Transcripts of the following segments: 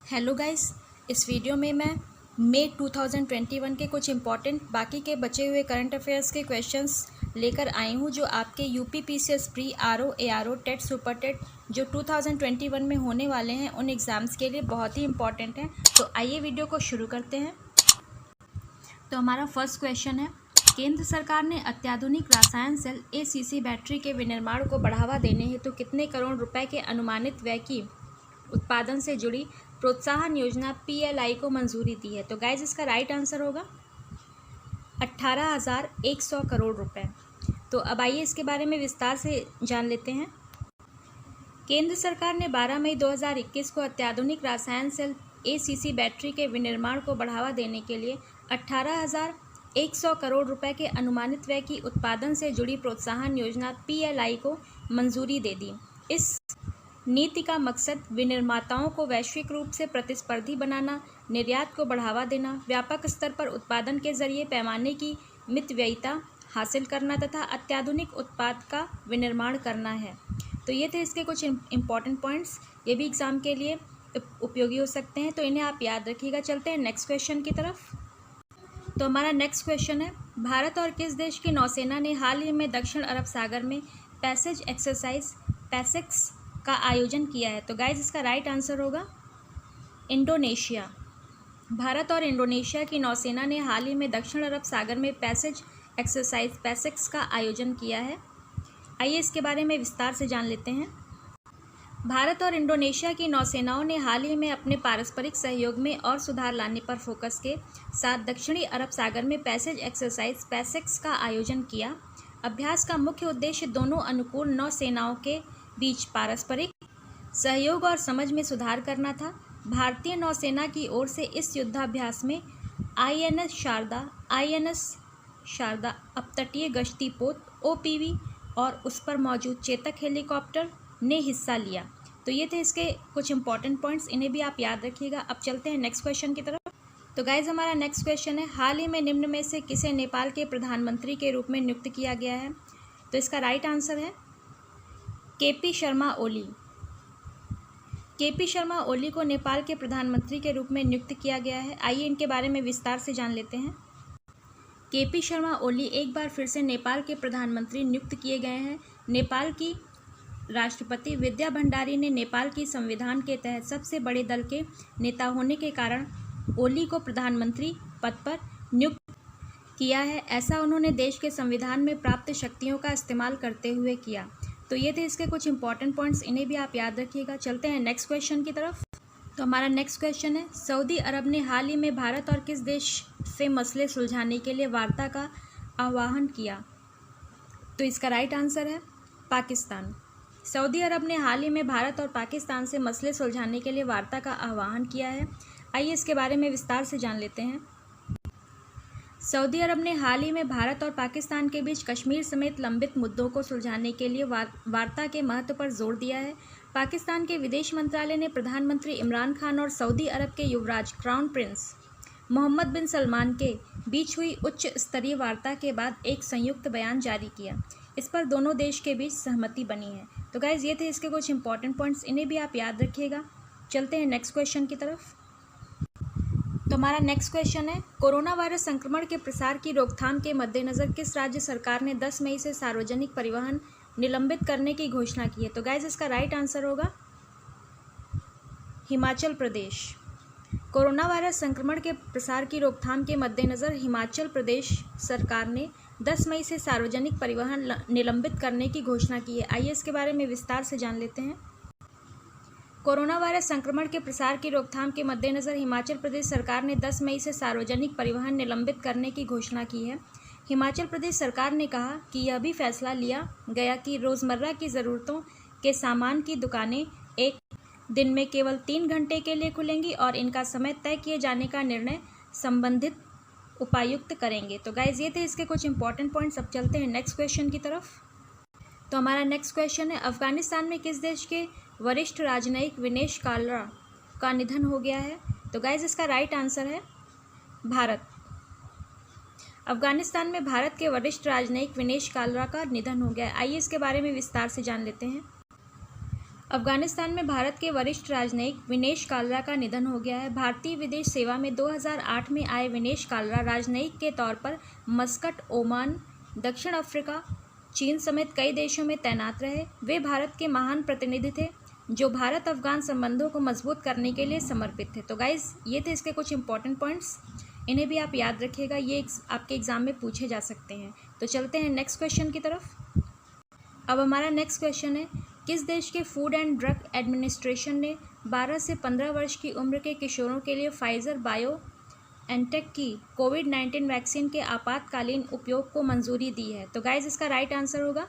Hello guys, इस video में मैं मई 2021 के कुछ इम्पॉर्टेंट बाकी के बचे हुए करंट अफेयर्स के क्वेश्चंस लेकर आई हूँ जो आपके UP PCS pre RO ARO TET super TET जो 2021 में होने वाले हैं उन एग्ज़ाम्स के लिए बहुत ही इम्पॉर्टेंट हैं। तो आइए वीडियो को शुरू करते हैं। तो हमारा फर्स्ट क्वेश्चन है, केंद्र सरकार ने अत्याधुनिक रसायन सेल एसीसी बैटरी के विनिर्माण को बढ़ावा देने हेतु कितने करोड़ रुपए के अनुमानित व्यय की उत्पादन से जुड़ी प्रोत्साहन योजना पीएलआई को मंजूरी दी है। तो गाइज इसका राइट आंसर होगा 18,100 करोड़ रुपए। तो अब आइए इसके बारे में विस्तार से जान लेते हैं। केंद्र सरकार ने 12 मई 2021 को अत्याधुनिक रसायन सेल एसीसी बैटरी के विनिर्माण को बढ़ावा देने के लिए 18,100 करोड़ रुपए के अनुमानित व्यय की उत्पादन से जुड़ी प्रोत्साहन योजना पीएलआई को मंजूरी दे दी। इस नीति का मकसद विनिर्माताओं को वैश्विक रूप से प्रतिस्पर्धी बनाना, निर्यात को बढ़ावा देना, व्यापक स्तर पर उत्पादन के जरिए पैमाने की मितव्ययिता हासिल करना तथा अत्याधुनिक उत्पाद का विनिर्माण करना है। तो ये थे इसके कुछ इम्पॉर्टेंट पॉइंट्स, ये भी एग्ज़ाम के लिए उपयोगी हो सकते हैं, तो इन्हें आप याद रखिएगा। चलते हैं नेक्स्ट क्वेश्चन की तरफ। तो हमारा नेक्स्ट क्वेश्चन है, भारत और किस देश की नौसेना ने हाल ही में दक्षिण अरब सागर में पैसेज एक्सरसाइज पैसेक्स का आयोजन किया है। तो गाइज इसका राइट आंसर होगा इंडोनेशिया। भारत और इंडोनेशिया की नौसेना ने हाल ही में दक्षिण अरब सागर में पैसेज एक्सरसाइज पैसेक्स का आयोजन किया है। आइए इसके बारे में विस्तार से जान लेते हैं। भारत और इंडोनेशिया की नौसेनाओं ने हाल ही में अपने पारस्परिक सहयोग में और सुधार लाने पर फोकस के साथ दक्षिणी अरब सागर में पैसेज एक्सरसाइज पैसेक्स का आयोजन किया। अभ्यास का मुख्य उद्देश्य दोनों अनुकूल नौसेनाओं के बीच पारस्परिक सहयोग और समझ में सुधार करना था। भारतीय नौसेना की ओर से इस युद्धाभ्यास में आईएनएस शारदा अपतटीय गश्ती पोत ओपीवी और उस पर मौजूद चेतक हेलीकॉप्टर ने हिस्सा लिया। तो ये थे इसके कुछ इंपॉर्टेंट पॉइंट्स, इन्हें भी आप याद रखिएगा। अब चलते हैं नेक्स्ट क्वेश्चन की तरफ। तो गाइज हमारा नेक्स्ट क्वेश्चन है, हाल ही में निम्न में से किसे नेपाल के प्रधानमंत्री के रूप में नियुक्त किया गया है। तो इसका राइट आंसर है केपी शर्मा ओली। केपी शर्मा ओली को नेपाल के प्रधानमंत्री के रूप में नियुक्त किया गया है। आइए इनके बारे में विस्तार से जान लेते हैं। केपी शर्मा ओली एक बार फिर से नेपाल के प्रधानमंत्री नियुक्त किए गए हैं। नेपाल की राष्ट्रपति विद्या भंडारी ने नेपाल की संविधान के तहत सबसे बड़े दल के नेता होने के कारण ओली को प्रधानमंत्री पद पर नियुक्त किया है। ऐसा उन्होंने देश के संविधान में प्राप्त शक्तियों का इस्तेमाल करते हुए किया। तो ये थे इसके कुछ इंपॉर्टेंट पॉइंट्स, इन्हें भी आप याद रखिएगा। चलते हैं नेक्स्ट क्वेश्चन की तरफ। तो हमारा नेक्स्ट क्वेश्चन है, सऊदी अरब ने हाल ही में भारत और किस देश से मसले सुलझाने के लिए वार्ता का आह्वान किया। तो इसका राइट आंसर है पाकिस्तान। सऊदी अरब ने हाल ही में भारत और पाकिस्तान से मसले सुलझाने के लिए वार्ता का आह्वान किया है। आइए इसके बारे में विस्तार से जान लेते हैं। सऊदी अरब ने हाल ही में भारत और पाकिस्तान के बीच कश्मीर समेत लंबित मुद्दों को सुलझाने के लिए वार्ता के महत्व पर जोर दिया है। पाकिस्तान के विदेश मंत्रालय ने प्रधानमंत्री इमरान खान और सऊदी अरब के युवराज क्राउन प्रिंस मोहम्मद बिन सलमान के बीच हुई उच्च स्तरीय वार्ता के बाद एक संयुक्त बयान जारी किया। इस पर दोनों देश के बीच सहमति बनी है। तो गाइज ये थे इसके कुछ इंपॉर्टेंट पॉइंट्स, इन्हें भी आप याद रखिएगा। चलते हैं नेक्स्ट क्वेश्चन की तरफ। तो हमारा नेक्स्ट क्वेश्चन है, कोरोना वायरस संक्रमण के प्रसार की रोकथाम के मद्देनज़र किस राज्य सरकार ने 10 मई से सार्वजनिक परिवहन निलंबित करने की घोषणा की है। तो गाइज इसका राइट आंसर होगा हिमाचल प्रदेश। कोरोना वायरस संक्रमण के प्रसार की रोकथाम के मद्देनज़र हिमाचल प्रदेश सरकार ने 10 मई से सार्वजनिक परिवहन निलंबित करने की घोषणा की है। आइए इसके बारे में विस्तार से जान लेते हैं। कोरोना वायरस संक्रमण के प्रसार की रोकथाम के मद्देनज़र हिमाचल प्रदेश सरकार ने 10 मई से सार्वजनिक परिवहन निलंबित करने की घोषणा की है। हिमाचल प्रदेश सरकार ने कहा कि यह भी फैसला लिया गया कि रोज़मर्रा की ज़रूरतों के सामान की दुकानें एक दिन में केवल 3 घंटे के लिए खुलेंगी और इनका समय तय किए जाने का निर्णय संबंधित उपायुक्त करेंगे। तो गाइज ये थे इसके कुछ इंपॉर्टेंट पॉइंट्स। अब चलते हैं नेक्स्ट क्वेश्चन की तरफ। तो हमारा नेक्स्ट क्वेश्चन है, अफगानिस्तान में किस देश के वरिष्ठ राजनयिक विनेश कालरा का निधन हो गया है। तो गाइज इसका राइट आंसर है भारत। अफगानिस्तान में भारत के वरिष्ठ राजनयिक विनेश कालरा का निधन हो गया है। आइए इसके बारे में विस्तार से जान लेते हैं। अफगानिस्तान में भारत के वरिष्ठ राजनयिक विनेश कालरा का निधन हो गया है। भारतीय विदेश सेवा में 2008 में आए विनेश कालरा राजनयिक के तौर पर मस्कट, ओमान, दक्षिण अफ्रीका, चीन समेत कई देशों में तैनात रहे। वे भारत के महान प्रतिनिधि थे जो भारत अफगान संबंधों को मजबूत करने के लिए समर्पित थे। तो गाइज़ ये थे इसके कुछ इंपॉर्टेंट पॉइंट्स, इन्हें भी आप याद रखिएगा, ये आपके एग्ज़ाम में पूछे जा सकते हैं। तो चलते हैं नेक्स्ट क्वेश्चन की तरफ। अब हमारा नेक्स्ट क्वेश्चन है, किस देश के फूड एंड ड्रग एडमिनिस्ट्रेशन ने 12 से 15 वर्ष की उम्र के किशोरों के लिए फाइजर बायोएनटेक की कोविड-19 वैक्सीन के आपातकालीन उपयोग को मंजूरी दी है? तो गाइज इसका राइट आंसर होगा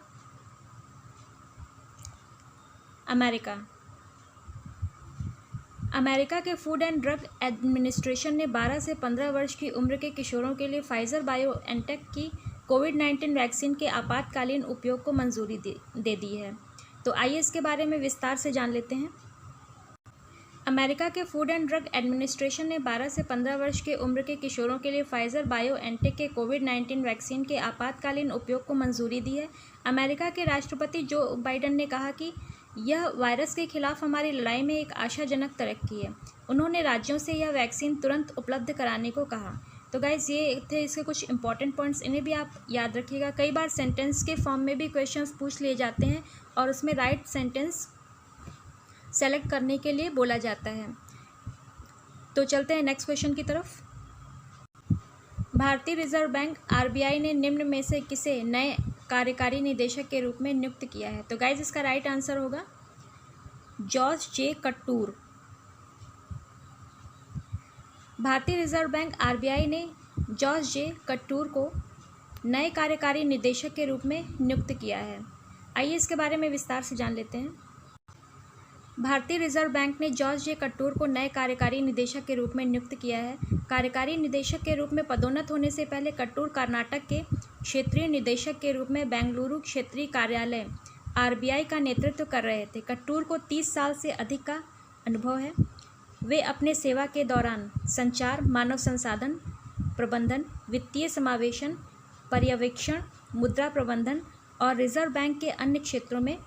अमेरिका। अमेरिका के फूड एंड ड्रग एडमिनिस्ट्रेशन ने 12 से 15 वर्ष की उम्र के किशोरों के लिए फाइजर बायोएनटेक की कोविड-19 वैक्सीन के आपातकालीन उपयोग को मंजूरी दे दी है। तो आइए इसके बारे में विस्तार से जान लेते हैं। अमेरिका के फूड एंड ड्रग एडमिनिस्ट्रेशन ने 12 से 15 वर्ष के उम्र के किशोरों के लिए फाइजर बायोएनटेक के कोविड-19 वैक्सीन के आपातकालीन उपयोग को मंजूरी दी है। अमेरिका के राष्ट्रपति जो बाइडेन ने कहा कि यह वायरस के खिलाफ हमारी लड़ाई में एक आशाजनक तरक्की है। उन्होंने राज्यों से यह वैक्सीन तुरंत उपलब्ध कराने को कहा। तो गाइज़ ये थे इसके कुछ इंपॉर्टेंट पॉइंट्स, इन्हें भी आप याद रखिएगा। कई बार सेंटेंस के फॉर्म में भी क्वेश्चंस पूछ लिए जाते हैं और उसमें राइट सेंटेंस सेलेक्ट करने के लिए बोला जाता है। तो चलते हैं नेक्स्ट क्वेश्चन की तरफ। भारतीय रिजर्व बैंक आरबीआई ने निम्न में से किसे नए कार्यकारी निदेशक के रूप में नियुक्त किया है? तो गाइज इसका राइट आंसर होगा जॉर्ज जे कट्टूर। भारतीय रिजर्व बैंक आरबीआई ने जॉर्ज जे कट्टूर को नए कार्यकारी निदेशक के रूप में नियुक्त किया है। आइए इसके बारे में विस्तार से जान लेते हैं। भारतीय रिजर्व बैंक ने जॉर्ज जे कट्टूर को नए कार्यकारी निदेशक के रूप में नियुक्त किया है। कार्यकारी निदेशक के रूप में पदोन्नत होने से पहले कट्टूर कर्नाटक के क्षेत्रीय निदेशक के रूप में बेंगलुरु क्षेत्रीय कार्यालय आरबीआई का नेतृत्व कर रहे थे। कट्टूर को 30 साल से अधिक का अनुभव है। वे अपने सेवा के दौरान संचार, मानव संसाधन प्रबंधन, वित्तीय समावेशन, पर्यवेक्षण, मुद्रा प्रबंधन और रिजर्व बैंक के अन्य क्षेत्रों में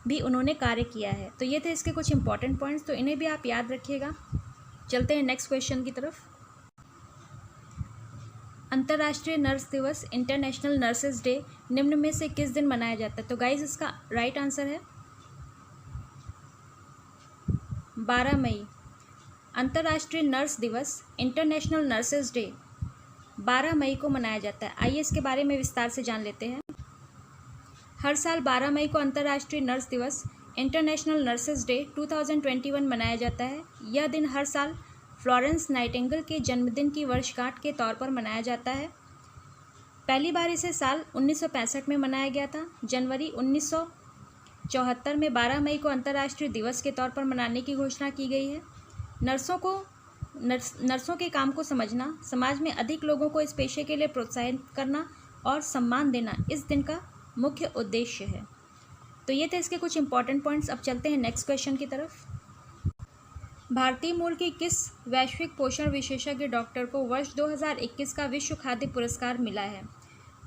भी उन्होंने कार्य किया है। तो ये थे इसके कुछ इंपॉर्टेंट पॉइंट्स, तो इन्हें भी आप याद रखिएगा। चलते हैं नेक्स्ट क्वेश्चन की तरफ। अंतर्राष्ट्रीय नर्स दिवस, इंटरनेशनल नर्सेज डे निम्न में से किस दिन मनाया जाता है? तो गाइज इसका राइट आंसर है 12 मई। अंतर्राष्ट्रीय नर्स दिवस, इंटरनेशनल नर्सेज डे 12 मई को मनाया जाता है। आइए इसके बारे में विस्तार से जान लेते हैं। हर साल 12 मई को अंतर्राष्ट्रीय नर्स दिवस, इंटरनेशनल नर्सेज डे 2021 मनाया जाता है। यह दिन हर साल फ्लोरेंस नाइटिंगेल के जन्मदिन की वर्षगांठ के तौर पर मनाया जाता है। पहली बार इसे साल 1965 में मनाया गया था। जनवरी 1974 में 12 मई को अंतर्राष्ट्रीय दिवस के तौर पर मनाने की घोषणा की गई है। नर्सों के काम को समझना, समाज में अधिक लोगों को इस पेशे के लिए प्रोत्साहित करना और सम्मान देना इस दिन का मुख्य उद्देश्य है। तो ये थे इसके कुछ इंपॉर्टेंट पॉइंट्स। अब चलते हैं नेक्स्ट क्वेश्चन की तरफ। भारतीय मूल की किस वैश्विक पोषण विशेषज्ञ डॉक्टर को वर्ष 2021 का विश्व खाद्य पुरस्कार मिला है?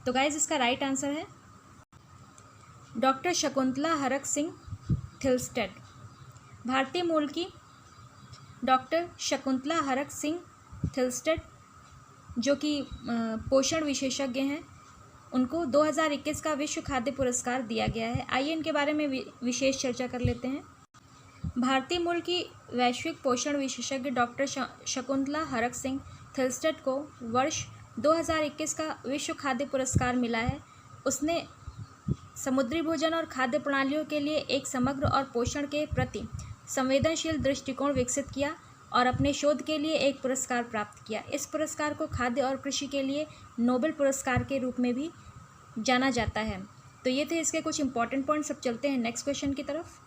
तो गाइज इसका राइट आंसर है डॉक्टर शकुंतला हरक सिंह थिल्स्टेड। भारतीय मूल की डॉक्टर शकुंतला हरक सिंह थिल्स्टेड जो कि पोषण विशेषज्ञ हैं, उनको 2021 का विश्व खाद्य पुरस्कार दिया गया है। आइए इनके बारे में विशेष चर्चा कर लेते हैं। भारतीय मूल की वैश्विक पोषण विशेषज्ञ डॉक्टर शकुंतला हरक सिंह थिल्स्टेड को वर्ष 2021 का विश्व खाद्य पुरस्कार मिला है। उसने समुद्री भोजन और खाद्य प्रणालियों के लिए एक समग्र और पोषण के प्रति संवेदनशील दृष्टिकोण विकसित किया और अपने शोध के लिए एक पुरस्कार प्राप्त किया। इस पुरस्कार को खाद्य और कृषि के लिए नोबेल पुरस्कार के रूप में भी जाना जाता है। तो ये थे इसके कुछ इंपॉर्टेंट पॉइंट्स। अब चलते हैं नेक्स्ट क्वेश्चन की तरफ।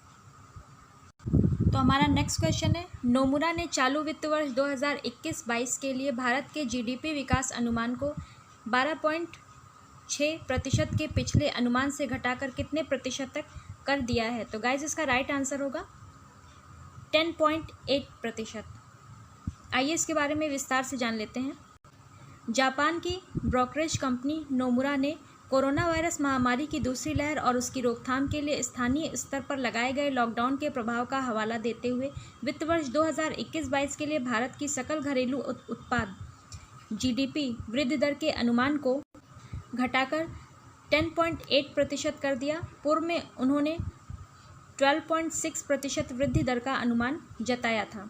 तो हमारा नेक्स्ट क्वेश्चन है, नोमुरा ने चालू वित्त वर्ष 2021-22 के लिए भारत के जीडीपी विकास अनुमान को 12.6% के पिछले अनुमान से घटाकर कितने प्रतिशत तक कर दिया है? तो गाइज इसका राइट आंसर होगा 10.8%। आइए इसके बारे में विस्तार से जान लेते हैं। जापान की ब्रोकरेज कंपनी नोमुरा ने कोरोना वायरस महामारी की दूसरी लहर और उसकी रोकथाम के लिए स्थानीय स्तर पर लगाए गए लॉकडाउन के प्रभाव का हवाला देते हुए वित्त वर्ष 2021-22 के लिए भारत की सकल घरेलू उत्पाद GDP वृद्धि दर के अनुमान को घटाकर 10.8% कर दिया। पूर्व में उन्होंने 12.6% वृद्धि दर का अनुमान जताया था।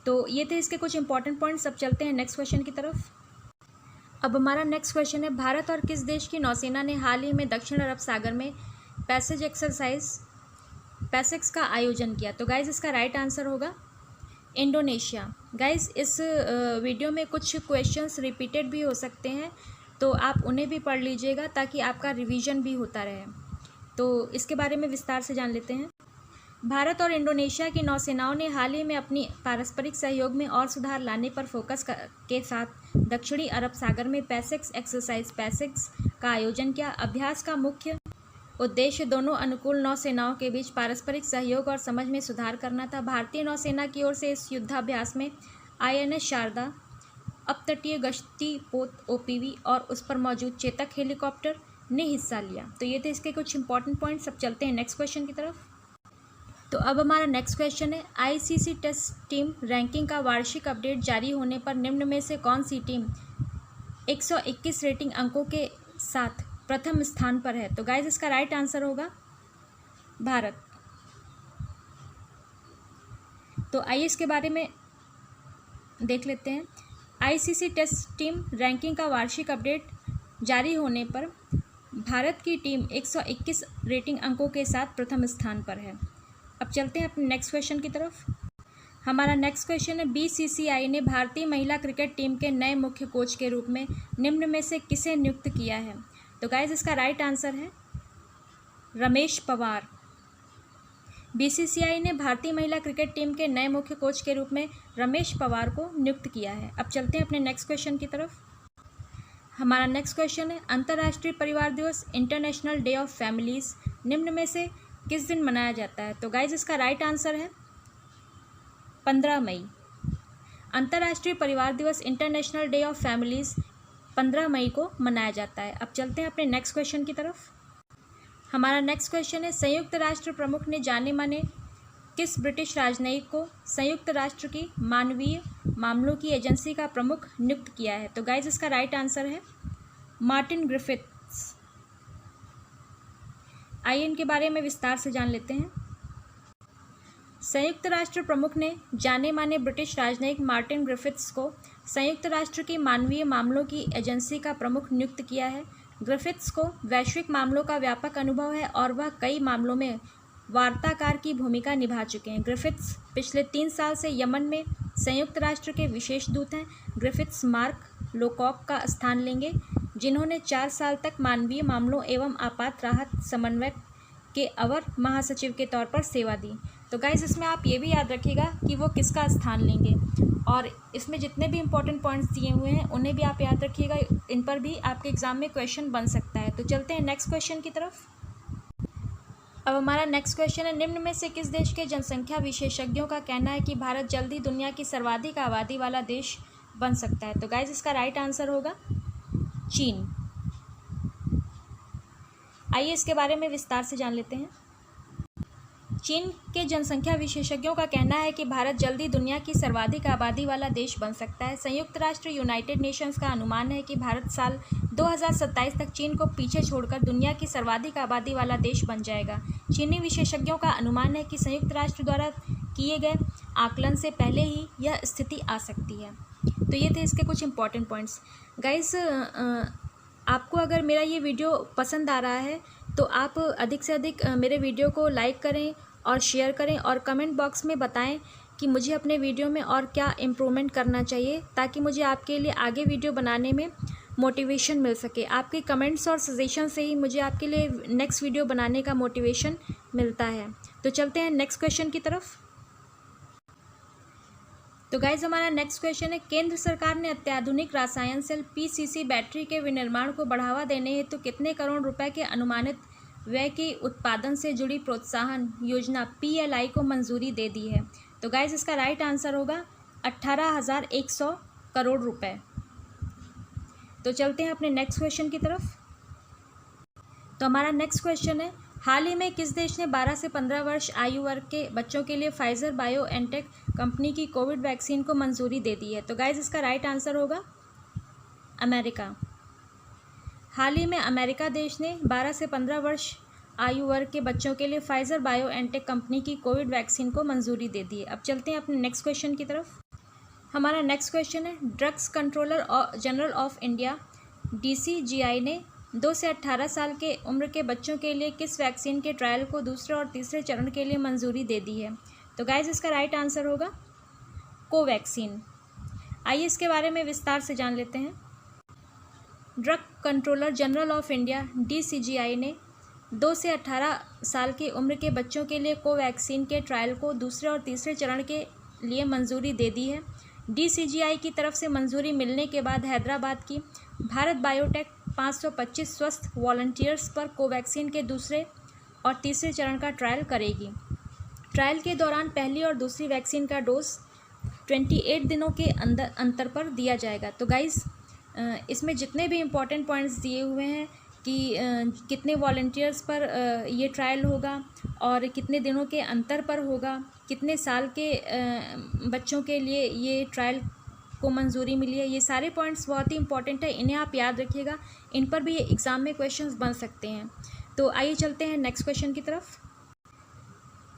तो ये थे इसके कुछ इंपॉर्टेंट पॉइंट्स। अब चलते हैं नेक्स्ट क्वेश्चन की तरफ। अब हमारा नेक्स्ट क्वेश्चन है, भारत और किस देश की नौसेना ने हाल ही में दक्षिण अरब सागर में पैसेज एक्सरसाइज पैसेक्स का आयोजन किया? तो गाइज इसका राइट आंसर होगा इंडोनेशिया। गाइज इस वीडियो में कुछ क्वेश्चंस रिपीटेड भी हो सकते हैं, तो आप उन्हें भी पढ़ लीजिएगा ताकि आपका रिवीजन भी होता रहे। तो इसके बारे में विस्तार से जान लेते हैं। भारत और इंडोनेशिया की नौसेनाओं ने हाल ही में अपनी पारस्परिक सहयोग में और सुधार लाने पर फोकस के साथ दक्षिणी अरब सागर में पैसेक्स एक्सरसाइज पैसेक्स का आयोजन किया। अभ्यास का मुख्य उद्देश्य दोनों अनुकूल नौसेनाओं के बीच पारस्परिक सहयोग और समझ में सुधार करना था। भारतीय नौसेना की ओर से इस युद्धाभ्यास में INS शारदा, अपतटीय गश्ती पोत OPV और उस पर मौजूद चेतक हेलीकॉप्टर ने हिस्सा लिया। तो ये थे इसके कुछ इंपॉर्टेंट पॉइंट्स। अब चलते हैं नेक्स्ट क्वेश्चन की तरफ। तो अब हमारा नेक्स्ट क्वेश्चन है, ICC टेस्ट टीम रैंकिंग का वार्षिक अपडेट जारी होने पर निम्न में से कौन सी टीम 121 रेटिंग अंकों के साथ प्रथम स्थान पर है? तो गाइज इसका राइट आंसर होगा भारत। तो आइए इसके बारे में देख लेते हैं। ICC टेस्ट टीम रैंकिंग का वार्षिक अपडेट जारी होने पर भारत की टीम 121 रेटिंग अंकों के साथ प्रथम स्थान पर है। अब चलते हैं अपने नेक्स्ट क्वेश्चन की तरफ। हमारा नेक्स्ट क्वेश्चन है, BCCI ने भारतीय महिला क्रिकेट टीम के नए मुख्य कोच के रूप में निम्न में से किसे नियुक्त किया है? तो गाइज इसका राइट आंसर है रमेश पवार। BCCI ने भारतीय महिला क्रिकेट टीम के नए मुख्य कोच के रूप में रमेश पवार को नियुक्त किया है। अब चलते हैं अपने नेक्स्ट क्वेश्चन की तरफ। हमारा नेक्स्ट क्वेश्चन है, अंतर्राष्ट्रीय परिवार दिवस इंटरनेशनल डे ऑफ फैमिलीज निम्न में से किस दिन मनाया जाता है? तो गाइज इसका राइट आंसर है 15 मई। अंतर्राष्ट्रीय परिवार दिवस इंटरनेशनल डे ऑफ फैमिलीज 15 मई को मनाया जाता है। अब चलते हैं अपने नेक्स्ट क्वेश्चन की तरफ। हमारा नेक्स्ट क्वेश्चन है, संयुक्त राष्ट्र प्रमुख ने जाने माने किस ब्रिटिश राजनयिक को संयुक्त राष्ट्र की मानवीय मामलों की एजेंसी का प्रमुख नियुक्त किया है? तो गाइज इसका राइट आंसर है मार्टिन ग्रिफिथ्स। आइए इनके बारे में विस्तार से जान लेते हैं। संयुक्त राष्ट्र प्रमुख ने जाने माने ब्रिटिश राजनयिक मार्टिन ग्रिफिथ्स को संयुक्त राष्ट्र की मानवीय मामलों की एजेंसी का प्रमुख नियुक्त किया है। ग्रिफिथ्स को वैश्विक मामलों का व्यापक अनुभव है और वह कई मामलों में वार्ताकार की भूमिका निभा चुके हैं। ग्रिफिथ्स पिछले 3 साल से यमन में संयुक्त राष्ट्र के विशेष दूत हैं। ग्रिफिथ्स मार्क लोकॉक का स्थान लेंगे, जिन्होंने 4 साल तक मानवीय मामलों एवं आपात राहत समन्वयक के अवर महासचिव के तौर पर सेवा दी। तो गाइज इसमें आप ये भी याद रखिएगा कि वो किसका स्थान लेंगे, और इसमें जितने भी इंपॉर्टेंट पॉइंट्स दिए हुए हैं उन्हें भी आप याद रखिएगा, इन पर भी आपके एग्जाम में क्वेश्चन बन सकता है। तो चलते हैं नेक्स्ट क्वेश्चन की तरफ। अब हमारा नेक्स्ट क्वेश्चन है, निम्न में से किस देश के जनसंख्या विशेषज्ञों का कहना है कि भारत जल्दी दुनिया की सर्वाधिक आबादी वाला देश बन सकता है? तो गाइज इसका राइट आंसर होगा चीन। आइए इसके बारे में विस्तार से जान लेते हैं। चीन के जनसंख्या विशेषज्ञों का कहना है कि भारत जल्दी दुनिया की सर्वाधिक आबादी वाला देश बन सकता है। संयुक्त राष्ट्र यूनाइटेड नेशंस का अनुमान है कि भारत साल 2027 तक चीन को पीछे छोड़कर दुनिया की सर्वाधिक आबादी वाला देश बन जाएगा। चीनी विशेषज्ञों का अनुमान है कि संयुक्त राष्ट्र द्वारा किए गए आकलन से पहले ही यह स्थिति आ सकती है। तो ये थे इसके कुछ इंपॉर्टेंट पॉइंट्स। गाइस, आपको अगर मेरा ये वीडियो पसंद आ रहा है तो आप अधिक से अधिक मेरे वीडियो को लाइक करें और शेयर करें, और कमेंट बॉक्स में बताएं कि मुझे अपने वीडियो में और क्या इम्प्रूवमेंट करना चाहिए, ताकि मुझे आपके लिए आगे वीडियो बनाने में मोटिवेशन मिल सके। आपके कमेंट्स और सजेशन से ही मुझे आपके लिए नेक्स्ट वीडियो बनाने का मोटिवेशन मिलता है। तो चलते हैं नेक्स्ट क्वेश्चन की तरफ। तो गाइज हमारा नेक्स्ट क्वेश्चन है, केंद्र सरकार ने अत्याधुनिक रसायन सेल PCC बैटरी के विनिर्माण को बढ़ावा देने हेतु कितने करोड़ रुपए के अनुमानित व्यय के उत्पादन से जुड़ी प्रोत्साहन योजना PLI को मंजूरी दे दी है? तो गाइज इसका राइट आंसर होगा 18,100 करोड़ रुपए। तो चलते हैं अपने नेक्स्ट क्वेश्चन की तरफ। तो हमारा नेक्स्ट क्वेश्चन है, हाल ही में किस देश ने 12 से 15 वर्ष आयु वर्ग के बच्चों के लिए फाइजर बायोएनटेक कंपनी की कोविड वैक्सीन को मंजूरी दे दी है? तो गाइज इसका राइट आंसर होगा अमेरिका। हाल ही में अमेरिका देश ने 12 से 15 वर्ष आयु वर्ग के बच्चों के लिए फाइजर बायोएनटेक कंपनी की कोविड वैक्सीन को मंजूरी दे दी है। अब चलते हैं अपने नेक्स्ट क्वेश्चन की तरफ। हमारा नेक्स्ट क्वेश्चन है, drugs controller general of India DCGI ने 2 से 18 साल के उम्र के बच्चों के लिए किस वैक्सीन के ट्रायल को दूसरे और तीसरे चरण के लिए मंजूरी दे दी है? तो गाइज इसका राइट आंसर होगा कोवैक्सीन। आइए इसके बारे में विस्तार से जान लेते हैं। Drug controller general of India DCGI ने 2 से 18 साल की उम्र के बच्चों के लिए कोवैक्सीन के ट्रायल को दूसरे और तीसरे चरण के लिए मंजूरी दे दी है। DCGI की तरफ से मंजूरी मिलने के बाद हैदराबाद की भारत बायोटेक 525 स्वस्थ वॉलंटियर्स पर कोवैक्सीन के दूसरे और तीसरे चरण का ट्रायल करेगी। ट्रायल के दौरान पहली और दूसरी वैक्सीन का डोज 28 दिनों के अंतर पर दिया जाएगा। तो गाइज़ इसमें जितने भी इम्पोर्टेंट पॉइंट्स दिए हुए हैं कि कितने वॉलंटियर्स पर ये ट्रायल होगा और कितने दिनों के अंतर पर होगा, कितने साल के बच्चों के लिए ये ट्रायल को मंजूरी मिली है, ये सारे पॉइंट्स बहुत ही इंपॉर्टेंट है, इन्हें आप याद रखिएगा। इन पर भी एग्ज़ाम में क्वेश्चंस बन सकते हैं। तो आइए चलते हैं नेक्स्ट क्वेश्चन की तरफ।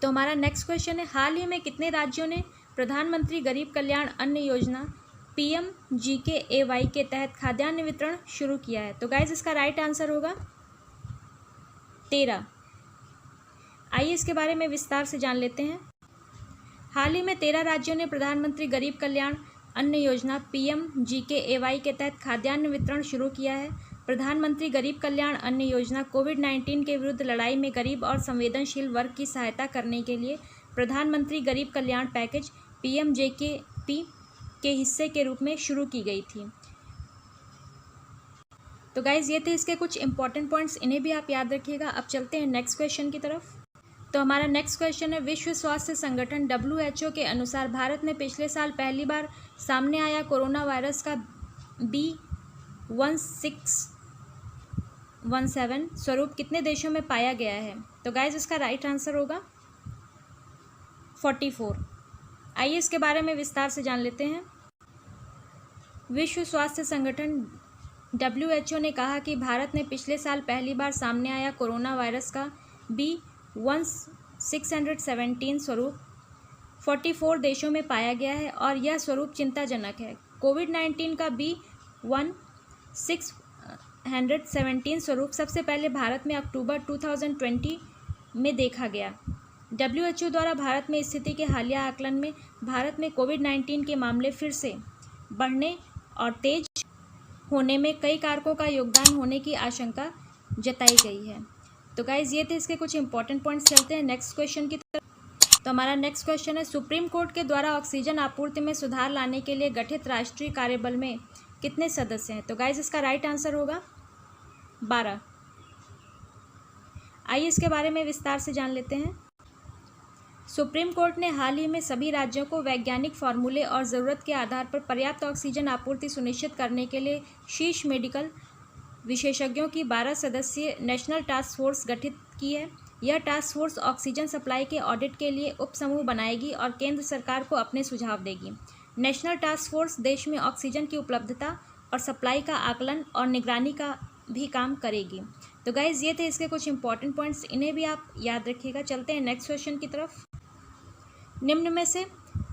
तो हमारा नेक्स्ट क्वेश्चन है, हाल ही में कितने राज्यों ने प्रधानमंत्री गरीब कल्याण अन्न योजना PMGKAY के तहत खाद्यान्न वितरण शुरू किया है? तो गाइज इसका राइट आंसर होगा 13। आइए इसके बारे में विस्तार से जान लेते हैं। हाल ही में 13 राज्यों ने प्रधानमंत्री गरीब कल्याण अन्न योजना PMGKAY के तहत खाद्यान्न वितरण शुरू किया है। प्रधानमंत्री गरीब कल्याण अन्न योजना कोविड-19 के विरुद्ध लड़ाई में गरीब और संवेदनशील वर्ग की सहायता करने के लिए प्रधानमंत्री गरीब कल्याण पैकेज PMJKP के हिस्से के रूप में शुरू की गई थी। तो गाइज ये थे इसके कुछ इंपॉर्टेंट पॉइंट्स, इन्हें भी आप याद रखिएगा। अब चलते हैं नेक्स्ट क्वेश्चन की तरफ। तो हमारा नेक्स्ट क्वेश्चन है, विश्व स्वास्थ्य संगठन WHO के अनुसार भारत में पिछले साल पहली बार सामने आया कोरोना वायरस का B1617 स्वरूप कितने देशों में पाया गया है? तो गाइज इसका राइट आंसर होगा 44। आइए इसके बारे में विस्तार से जान लेते हैं। विश्व स्वास्थ्य संगठन WHO ने कहा कि भारत में पिछले साल पहली बार सामने आया कोरोना वायरस का B1617 स्वरूप 44 देशों में पाया गया है और यह स्वरूप चिंताजनक है। कोविड-19 का B1617 स्वरूप सबसे पहले भारत में अक्टूबर 2020 में देखा गया। WHO द्वारा भारत में स्थिति के हालिया आकलन में भारत में कोविड-19 के मामले फिर से बढ़ने और तेज होने में कई कारकों का योगदान होने की आशंका जताई गई है। तो गाइज ये थे इसके कुछ इंपॉर्टेंट पॉइंट्स। चलते हैं नेक्स्ट क्वेश्चन की तरफ। तो हमारा नेक्स्ट क्वेश्चन है, सुप्रीम कोर्ट के द्वारा ऑक्सीजन आपूर्ति में सुधार लाने के लिए गठित राष्ट्रीय कार्यबल में कितने सदस्य हैं? तो गाइज इसका राइट आंसर होगा 12। आइए इसके बारे में विस्तार से जान लेते हैं। सुप्रीम कोर्ट ने हाल ही में सभी राज्यों को वैज्ञानिक फार्मूले और ज़रूरत के आधार पर पर्याप्त ऑक्सीजन आपूर्ति सुनिश्चित करने के लिए शीर्ष मेडिकल विशेषज्ञों की 12 सदस्यीय नेशनल टास्क फोर्स गठित की है। यह टास्क फोर्स ऑक्सीजन सप्लाई के ऑडिट के लिए उप समूह बनाएगी और केंद्र सरकार को अपने सुझाव देगी। नेशनल टास्क फोर्स देश में ऑक्सीजन की उपलब्धता और सप्लाई का आकलन और निगरानी का भी काम करेगी। तो गाइज ये थे इसके कुछ इंपॉर्टेंट पॉइंट्स, इन्हें भी आप याद रखिएगा। चलते हैं नेक्स्ट क्वेश्चन की तरफ। निम्न में से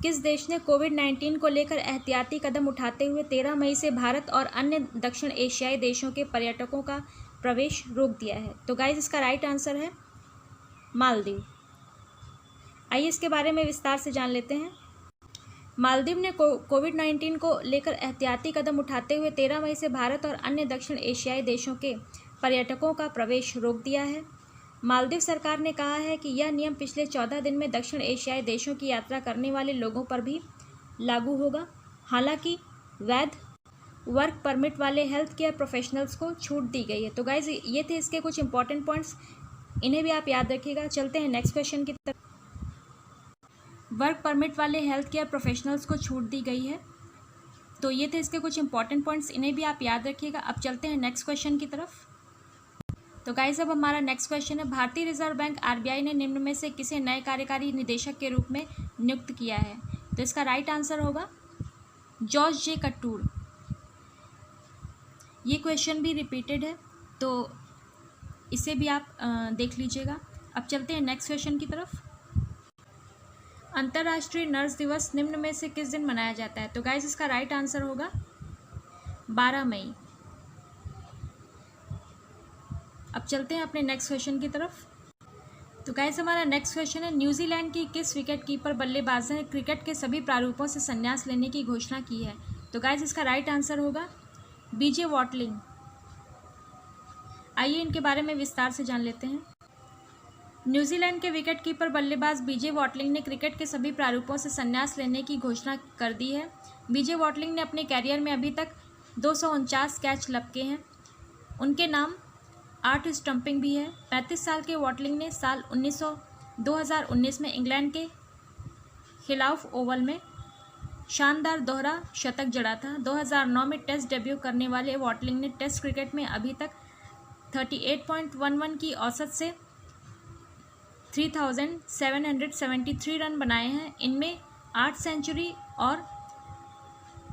किस देश ने कोविड-19 को लेकर एहतियाती कदम उठाते हुए 13 मई से भारत और अन्य दक्षिण एशियाई देशों के पर्यटकों का प्रवेश रोक दिया है? तो गाइज इसका राइट आंसर है मालदीव। आइए इसके बारे में विस्तार से जान लेते हैं। मालदीव ने कोविड-19 को लेकर एहतियाती कदम उठाते हुए 13 मई से भारत और अन्य दक्षिण एशियाई देशों के पर्यटकों का प्रवेश रोक दिया है। मालदीव सरकार ने कहा है कि यह नियम पिछले 14 दिन में दक्षिण एशियाई देशों की यात्रा करने वाले लोगों पर भी लागू होगा। हालांकि वैध वर्क परमिट वाले हेल्थ केयर प्रोफेशनल्स को छूट दी गई है। तो गाइज ये थे इसके कुछ इंपॉर्टेंट पॉइंट्स, इन्हें भी आप याद रखिएगा। चलते हैं नेक्स्ट क्वेश्चन की तरफ। वर्क परमिट वाले हेल्थ केयर प्रोफेशनल्स को छूट दी गई है। तो ये थे इसके कुछ इंपॉर्टेंट पॉइंट्स, इन्हें भी आप याद रखिएगा। अब चलते हैं नेक्स्ट क्वेश्चन की तरफ। तो गाइस अब हमारा नेक्स्ट क्वेश्चन है, भारतीय रिजर्व बैंक आरबीआई ने निम्न में से किसे नए कार्यकारी निदेशक के रूप में नियुक्त किया है? तो इसका राइट आंसर होगा जॉर्ज जे कटूर। ये क्वेश्चन भी रिपीटेड है, तो इसे भी आप देख लीजिएगा। अब चलते हैं नेक्स्ट क्वेश्चन की तरफ। अंतर्राष्ट्रीय नर्स दिवस निम्न में से किस दिन मनाया जाता है? तो गाइस इसका राइट आंसर होगा 12 मई। अब चलते हैं अपने नेक्स्ट क्वेश्चन की तरफ। तो गाइस हमारा नेक्स्ट क्वेश्चन है, न्यूजीलैंड की किस विकेट कीपर बल्लेबाज ने क्रिकेट के सभी प्रारूपों से संन्यास लेने की घोषणा की है? तो गाइस इसका राइट आंसर होगा बीजे वॉटलिंग। आइए इनके बारे में विस्तार से जान लेते हैं। न्यूजीलैंड के विकेट कीपर बल्लेबाज बीजे वॉटलिंग ने क्रिकेट के सभी प्रारूपों से संन्यास लेने की घोषणा कर दी है। बीजे वॉटलिंग ने अपने कैरियर में अभी तक 249 कैच लपके हैं। उनके नाम 8 स्टंपिंग भी है। 35 साल के वॉटलिंग ने साल 2019 में इंग्लैंड के खिलाफ ओवल में शानदार दोहरा शतक जड़ा था। 2009 में टेस्ट डेब्यू करने वाले वॉटलिंग ने टेस्ट क्रिकेट में अभी तक 38.11 की औसत से 3773 रन बनाए हैं। इनमें 8 सेंचुरी और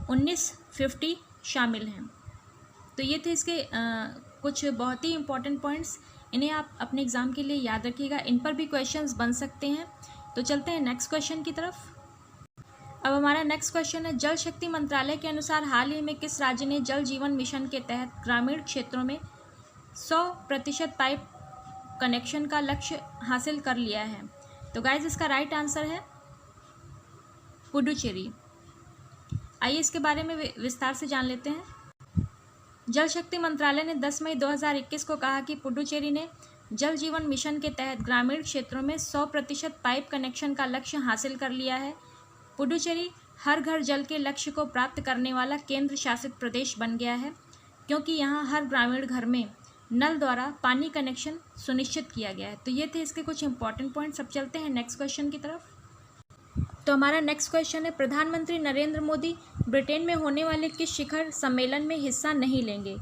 19 50 शामिल हैं। तो ये थे इसके कुछ बहुत ही इंपॉर्टेंट पॉइंट्स, इन्हें आप अपने एग्ज़ाम के लिए याद रखिएगा। इन पर भी क्वेश्चंस बन सकते हैं। तो चलते हैं नेक्स्ट क्वेश्चन की तरफ। अब हमारा नेक्स्ट क्वेश्चन है, जल शक्ति मंत्रालय के अनुसार हाल ही में किस राज्य ने जल जीवन मिशन के तहत ग्रामीण क्षेत्रों में 100% पाइप कनेक्शन का लक्ष्य हासिल कर लिया है? तो गाइज इसका राइट आंसर है पुडुचेरी। आइए इसके बारे में विस्तार से जान लेते हैं। जल शक्ति मंत्रालय ने 10 मई 2021 को कहा कि पुडुचेरी ने जल जीवन मिशन के तहत ग्रामीण क्षेत्रों में 100% पाइप कनेक्शन का लक्ष्य हासिल कर लिया है। पुडुचेरी हर घर जल के लक्ष्य को प्राप्त करने वाला केंद्र शासित प्रदेश बन गया है, क्योंकि यहाँ हर ग्रामीण घर में नल द्वारा पानी कनेक्शन सुनिश्चित किया गया है। तो ये थे इसके कुछ इंपॉर्टेंट पॉइंट्स। अब चलते हैं नेक्स्ट क्वेश्चन की तरफ। तो हमारा नेक्स्ट क्वेश्चन है, प्रधानमंत्री नरेंद्र मोदी ब्रिटेन में होने वाले किस शिखर सम्मेलन में हिस्सा नहीं लेंगे?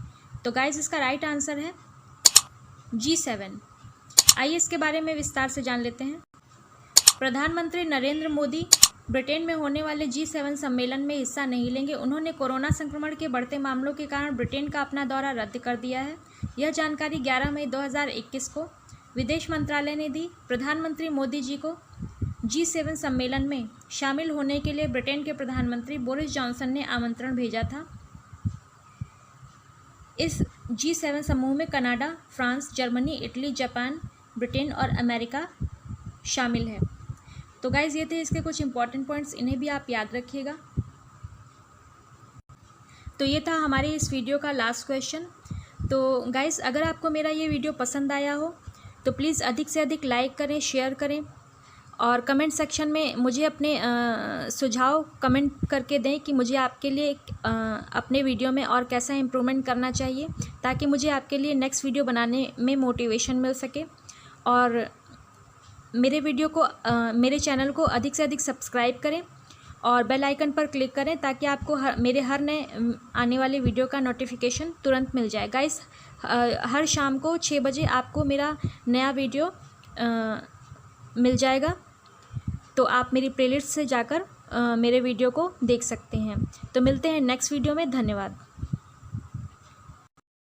तो गाइज इसका राइट आंसर है G7। आइए इसके बारे में विस्तार से जान लेते हैं। प्रधानमंत्री नरेंद्र मोदी ब्रिटेन में होने वाले G7 सम्मेलन में हिस्सा नहीं लेंगे। उन्होंने कोरोना संक्रमण के बढ़ते मामलों के कारण ब्रिटेन का अपना दौरा रद्द कर दिया है। यह जानकारी 11 मई 2021 को विदेश मंत्रालय ने दी। प्रधानमंत्री मोदी जी को G7 सम्मेलन में शामिल होने के लिए ब्रिटेन के प्रधानमंत्री बोरिस जॉनसन ने आमंत्रण भेजा था। इस G7 समूह में Canada, France, Germany, Italy, Japan, Britain और अमेरिका शामिल है। तो गाइज़ ये थे इसके कुछ इंपॉर्टेंट पॉइंट्स, इन्हें भी आप याद रखिएगा। तो ये था हमारे इस वीडियो का लास्ट क्वेश्चन। तो गाइज़ अगर आपको मेरा ये वीडियो पसंद आया हो तो प्लीज़ अधिक से अधिक लाइक करें, शेयर करें और कमेंट सेक्शन में मुझे अपने सुझाव कमेंट करके दें कि मुझे आपके लिए अपने वीडियो में और कैसा इम्प्रूवमेंट करना चाहिए, ताकि मुझे आपके लिए नेक्स्ट वीडियो बनाने में मोटिवेशन मिल सके। और मेरे वीडियो को मेरे चैनल को अधिक से अधिक सब्सक्राइब करें और बेल आइकन पर क्लिक करें, ताकि आपको मेरे हर नए आने वाले वीडियो का नोटिफिकेशन तुरंत मिल जाए। गाइस हर शाम को 6 बजे आपको मेरा नया वीडियो मिल जाएगा, तो आप मेरी प्लेलिस्ट से जाकर मेरे वीडियो को देख सकते हैं। तो मिलते हैं नेक्स्ट वीडियो में। धन्यवाद।